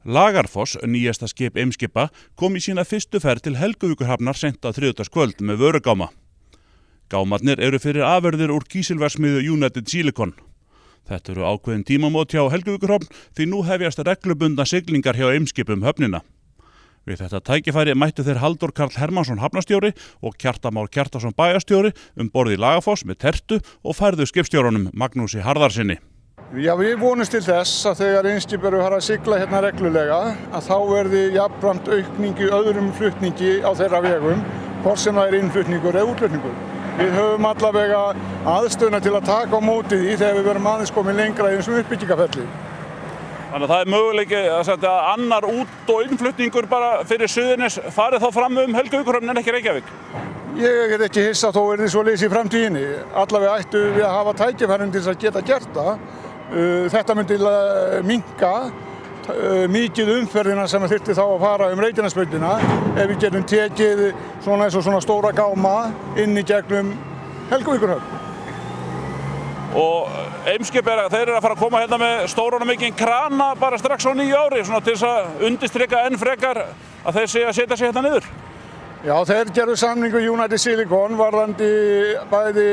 Lagarfoss, nýjasta skip Eimskipa, kom í sína fyrstu ferð til Helguvíkurhafnar seint á þriðjudagskvöld með vörugáma. Gámarnir eru fyrir afurðir úr kísilverksmiðju United Silicon. Þetta eru ákveðin tímamót hjá Helguvíkurhöfn því nú hefjast reglubundna siglingar hjá Eimskipum höfnina. Við þetta tækifæri mættu þeir Halldór Karl Hermannsson hafnarstjóri og Kjartan Már Kjartansson bæjarstjóri borð í Lagarfoss með tertu og færðu skipstjóranum Magnúsi Harðarsyni. Já, við vonumst til þess að þegar Eimskip eru að sigla hérna reglulega að þá verði jafnframt aukning í öðrum flutningi á þeirra vegum, hvort sem það innflutningur eða útflutningur. Við höfum allavega aðstöðuna til að taka á móti því þegar við verum aðeins komin lengra í þessum uppbyggingarferli. Þannig að það möguleiki að setja annar út- og innflutningur bara fyrir Suðurnes farið þá fram Helguvíkurhöfn en ekki Reykjavík? Ég ekki hissa þó verði svoleiðis í framtíðinni. Allavega ættu við að hafa tækifærin til að geta gert það. Þetta myndi minnka mikið umferðina sem þyrfti þá að fara Reykjanesbrautina ef við getum tekið svona eins og svona stóra gáma inn í gegnum Helguvíkurhöfn. Og Eimskip þeir eru að fara að koma hérna með stóran og mikinn krana bara strax á nýju ári svona til þess að undirstrika enn frekar að þeir séu að setja sig hérna niður. Já, þeir gerðu samning við United Silicon varðandi bæði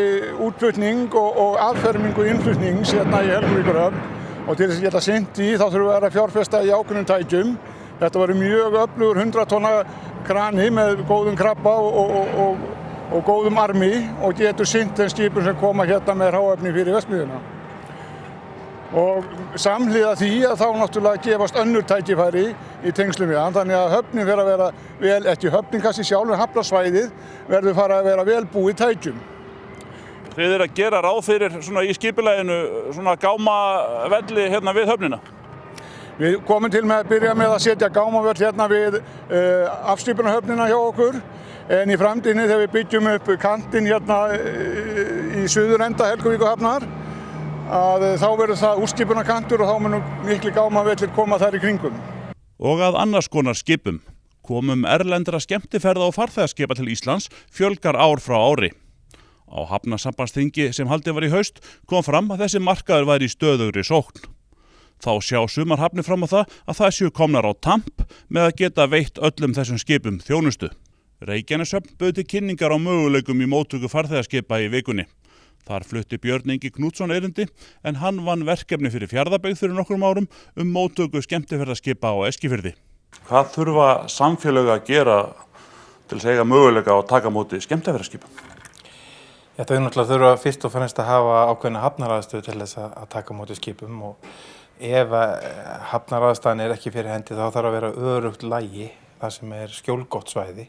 útflutning og aðfermingu innflutnings hérna í Helguvíkurhöfn og til þess að geta sinnt í þá þurfum við að fjárfesta í ákveðnum tækjum. Þetta var mjög öflugur 100 tonna krani með góðum krabba og góðum armi og getur sinnt þeim skipum sem koma hérna með hráefni fyrir verksmiðjuna. Og samhliða því að þá náttúrulega gefast önnur tækifæri í tengslum við hann, þannig að höfnin fer að vera vel, ekki höfnin kannski sjálf, en hafnarsvæðið verður fara að vera vel búið tækjum. Þið eru að gera ráð fyrir svona í skipulaginu svona gámavelli hérna við höfnina? Við komum til með að byrja með að setja gámavöll hérna við afskipunarhöfnina hjá okkur, en í framtíðinni þegar við byggjum upp kantinn hérna í suðurenda Helguvíkurhafnar, að þá verður það útskipunarkantur og þá munum mikli gámavellir koma þar í kringum. Og að annars konar skipum. Komum erlendra skemmtiferða og farþegaskipa til Íslands fjölgar ár frá ári. Á hafnasambandsþingi sem haldið var í haust kom fram að þessi markaður væri í stöðugri sókn. Þá sjá sumar hafnir fram á það séu komnar á tamp með að geta veitt öllum þessum skipum þjónustu. Reykjaneshöfn bauð til kynningar á möguleikum í móttöku farþegaskipa í vikunni. Þar flutti Björn Ingi Knútsson erindi en hann vann verkefni fyrir Fjarðabyggð fyrir nokkrum árum móttöku skemmtiferðaskipa á Eskifirði. Hvað þurfa samfélög að gera til að eiga möguleika á að taka móti skemmtiferðaskipum? Þau náttúrulega þurfa fyrst og fremst að hafa ákveðna hafnaraðstöðu til þess að taka móti skipum og ef hafnaraðstæðan ekki fyrir hendi þá þarf að vera örugt lagi þar sem skjólgott svæði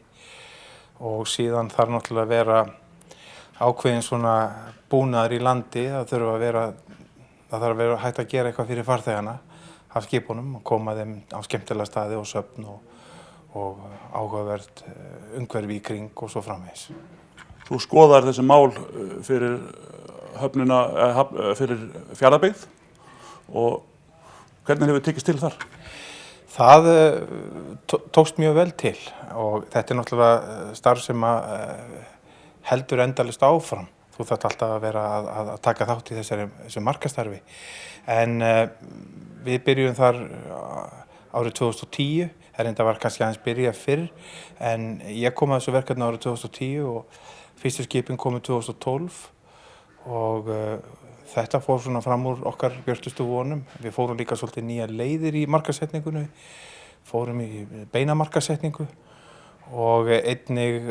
og síðan þarf náttúrulega að vera ákveðin svona búnaður í landi, það þarf að vera hægt að gera eitthvað fyrir farþegana af skipunum og koma þeim á skemmtilega staði og söfn og áhugavert umhverfi í kring og svo framvegis. Þú skoðar þessi mál fyrir höfnina, fyrir Fjarðabyggð og hvernig hefur tekist til þar? Það tókst mjög vel til og þetta náttúrulega starf sem heldur endalaust áfram. Þú þarft alltaf að vera að taka þátt í þessu markastarfi. En við byrjum þar árið 2010, þetta var kannski aðeins byrjað fyrr, en ég kom að þessu verkefni árið 2010 og fyrstu skipin komið 2012 og þetta fór svona fram úr okkar björtustu vonum. Við fórum líka svolítið nýja leiðir í markasetningunni, fórum í beina markasetningu og einnig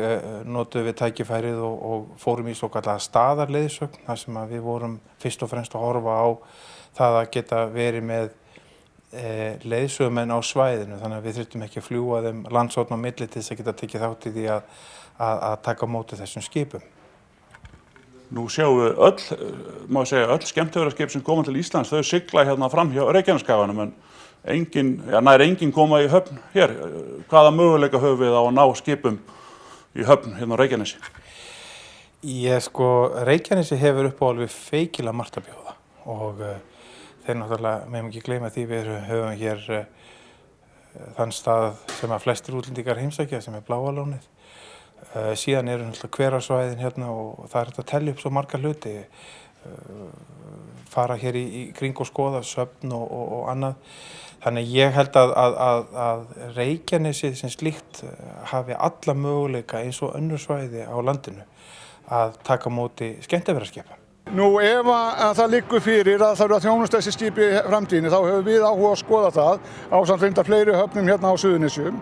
notuðum við tækifærið og fórum í svokallaða staðarleiðsögn þar sem við vorum fyrst og fremst að horfa á það að geta verið með leiðsögumenn á svæðinu þannig að við þurftum ekki að fljúga þeim landshorna á milli til þess að geta tekið þátt í því að taka á móti þessum skipum. Nú sjáum við öll skemmtiferðaskip sem koma til Íslands, þau sigla hérna fram hjá Reykjaneskaganum en nær engin koma í höfn hér. Hvaða möguleika höfum við á að ná skipum í höfn hérna á Reykjanesi? Reykjanesi hefur upp á alveg feikilega margt að bjóða og þeir náttúrulega, megum ekki gleyma því við höfum hér þann stað sem að flestir útlendingar heimsækja sem Bláa lónið. Síðan náttúrulega hverarsvæðin hérna og það hægt að telja upp svo marga hluti. fara hér í kring og skoða söfn og annað. Þannig ég held að Reykjanesið sem slíkt hafi alla möguleika eins og önnur svæði á landinu að taka á móti skemmtiferðaskipum. Nú ef að það liggur fyrir að það eru að þjónusta þessi skip í framtíðinni þá höfum við áhuga að skoða það ásamt reyndar fleiri höfnum hérna á Suðurnesjum.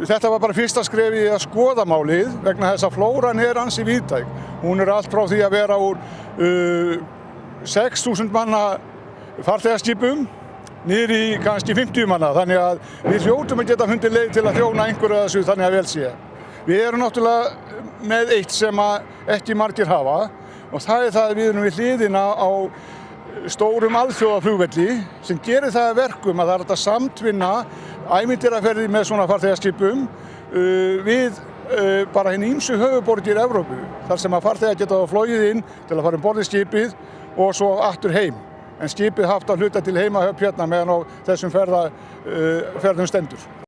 Þetta var bara fyrsta skrefið í að skoða málið vegna þess að flóran ansi víðtæk. Hún allt frá því að vera úr 6.000 manna farþegaskipum niður í kannski 50 manna, þannig að við hljótum að geta fundið leið til að þjóna einhverju af þessu þannig að vel sé. Við erum náttúrulega með eitt sem ekki margir hafa og það það að við erum við hliðina á stórum alþjóðaflugvelli sem gerir það að verkum að það hægt að samtvinna ævintýraferðir með svona farþegaskipum við bara hin ýmsu höfuðborgir Evrópu þar sem að farþegar geta flogið inn til að fara borð í skipið og svo aftur heim. En skipið haft að hluta til heimahöfn hérna meðan á þessum ferðum stendur.